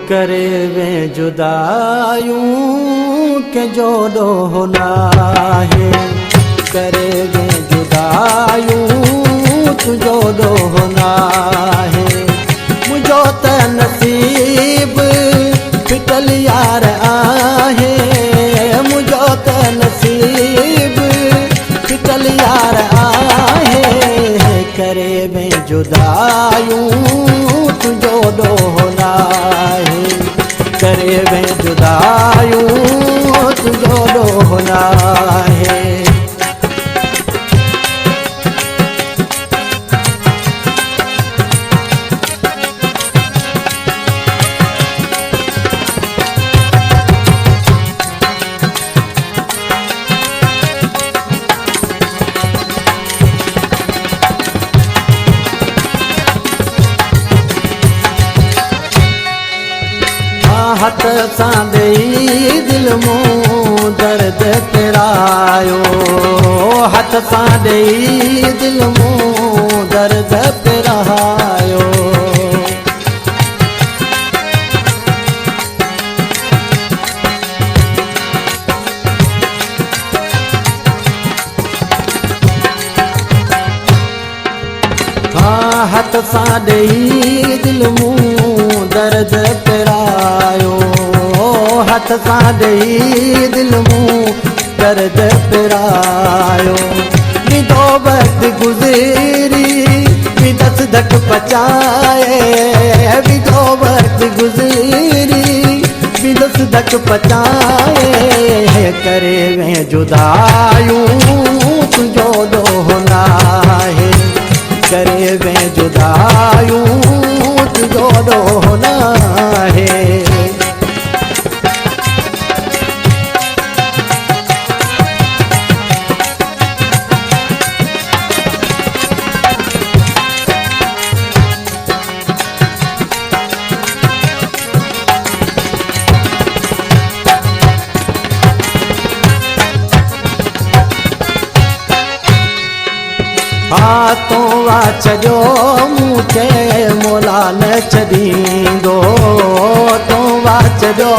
करे वे जुदायूं के जोड़ो होना है। करे वे जुदायूं तू जोड़ो होना है। मुझो त नसीब फिटल यार आहे। मुझो त नसीब फिटल यार आहे। करे वे जुदायूं तू जोड़ो होना है। करे वे जुदायूं तू जोड़ो होना है। हथ सां ॾेई दिल मूं दर्द पिरायो। हथ सां ॾेई दिल मूं दर्द पिरायो। हथ सां ॾेई दिल मूं दर्द पिरायो। हथ सां ॾेई दिल मूं दर्द पिरायो। विधो वक्त गुज़री भी दस धक पचाए। विधो वक्त गुज़री भी दस धक पचाए। करे वे जुदायूं तू जोड़ो होना है। करे वे जुदायूं तू जोड़ो होना है। हाथों वाच जो मूंखे मोला न छॾींदो। तो वाच जो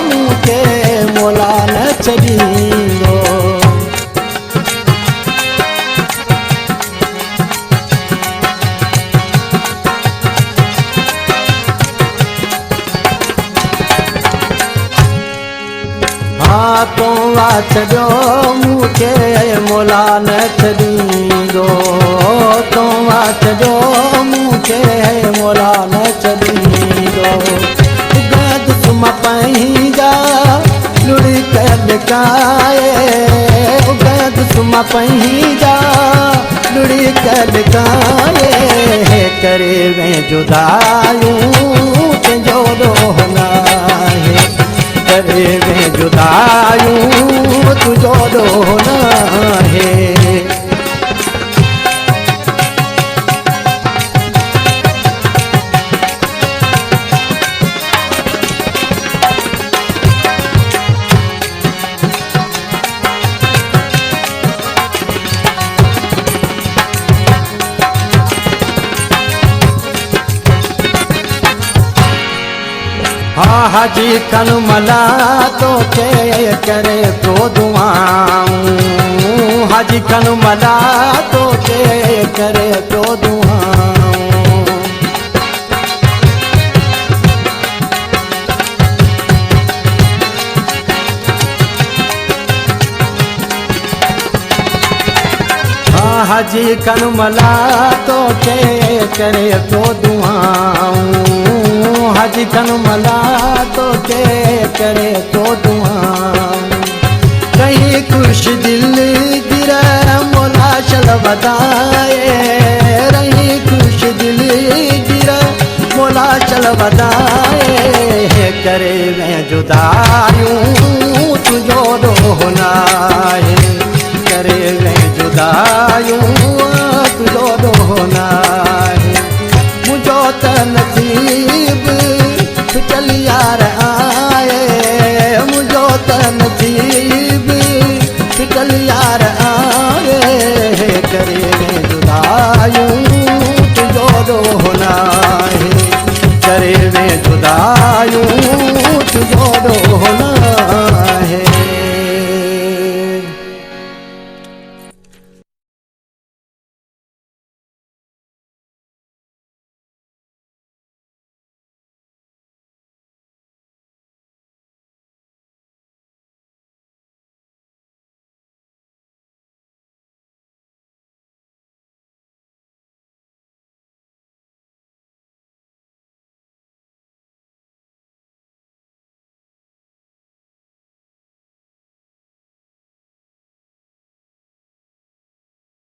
मूंखे मोला न छॾींदो। हाथों वाच जो मूंखे मोला न छॾींदो। तो वाच जो मूंखे मोला न छॾींदो। गद सुम पंहिंजा लुड़ी कलकाए। गद सुम पंहिंजा लुड़ी कलकाए। करे वे जुदायूं ते जोड़ो होना है। करे वे जुदायूं तू जोड़ो होना है। हाजी कनमला तो के करे तो दुआऊं। हाजी कनमला तो के करे तो दुआऊं। हाजी कनमला तो के करे तो दुआऊं। हाजी कनमला तो के करे तो दुआऊं। कहीं खुश दिल गिरा मोला चल बताए। रही खुश दिल गिरा मोला चल बताए। करे वे जुदायूं तू जोड़ो होना है। करे वे जुदायूं तू जोड़ो होना है। मुझो त नसीब फिटल यार आए। मुझो त नसीब फिटल यार आए। करे वे जुदायूं तू जोड़ो होना है। करे वे जुदा आयूं तुझो ॾोहलो